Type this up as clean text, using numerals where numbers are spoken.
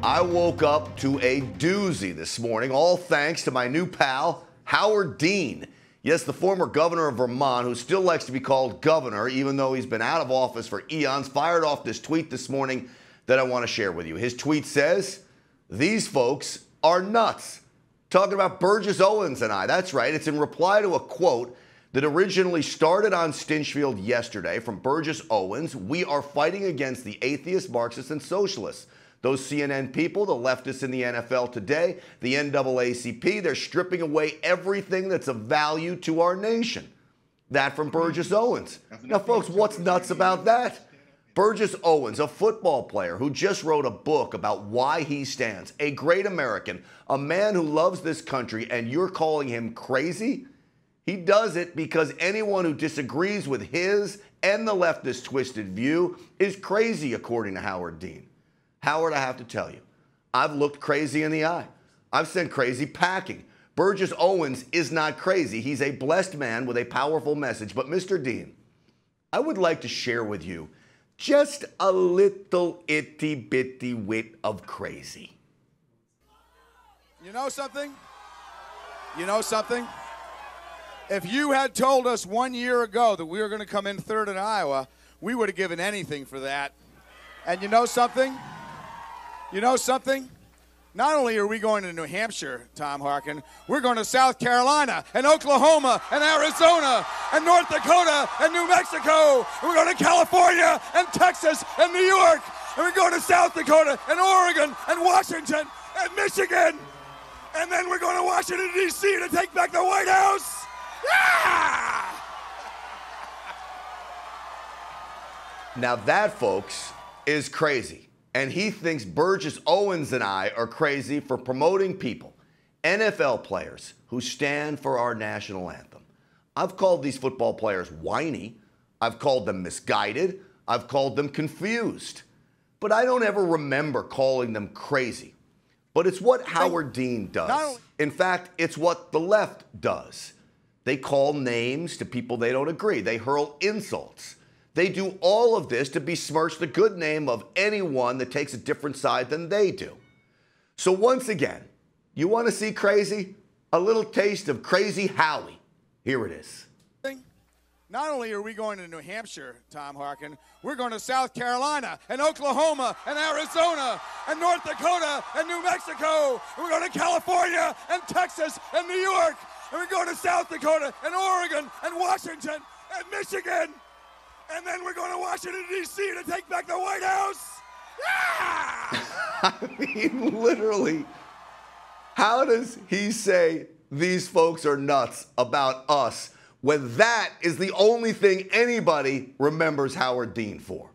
I woke up to a doozy this morning, all thanks to my new pal, Howard Dean. Yes, the former governor of Vermont, who still likes to be called governor, even though he's been out of office for eons, fired off this tweet this morning that I want to share with you. His tweet says, "These folks are nuts." Talking about Burgess Owens and I. That's right. It's in reply to a quote that originally started on Stinchfield yesterday from Burgess Owens. "We are fighting against the atheists, Marxists, and socialists. Those CNN people, the leftists in the NFL today, the NAACP, they're stripping away everything that's of value to our nation." That from Burgess Owens. Now, folks, what's nuts about that? Burgess Owens, a football player who just wrote a book about why he stands, a great American, a man who loves this country, and you're calling him crazy? He does it because anyone who disagrees with his and the leftist twisted view is crazy, according to Howard Dean. Howard, I have to tell you, I've looked crazy in the eye. I've sent crazy packing. Burgess Owens is not crazy. He's a blessed man with a powerful message. But Mr. Dean, I would like to share with you just a little itty bitty wit of crazy. You know something? You know something? If you had told us 1 year ago that we were going to come in third in Iowa, we would have given anything for that. And you know something? You know something? Not only are we going to New Hampshire, Tom Harkin, we're going to South Carolina and Oklahoma and Arizona and North Dakota and New Mexico. And we're going to California and Texas and New York. And we're going to South Dakota and Oregon and Washington and Michigan. And then we're going to Washington, D.C. to take back the White House. Yeah! Now that, folks, is crazy. And he thinks Burgess Owens and I are crazy for promoting people, NFL players, who stand for our national anthem. I've called these football players whiny. I've called them misguided. I've called them confused. But I don't ever remember calling them crazy. But it's what Howard Dean does. In fact, it's what the left does. They call names to people they don't agree. They hurl insults. They do all of this to besmirch the good name of anyone that takes a different side than they do. So once again, you want to see crazy? A little taste of Crazy Howie. Here it is. Not only are we going to New Hampshire, Tom Harkin, we're going to South Carolina and Oklahoma and Arizona and North Dakota and New Mexico. And we're going to California and Texas and New York. And we're going to South Dakota and Oregon and Washington and Michigan. And then we're going to Washington, D.C. to take back the White House. Yeah! I mean, literally, how does he say these folks are nuts about us when that is the only thing anybody remembers Howard Dean for?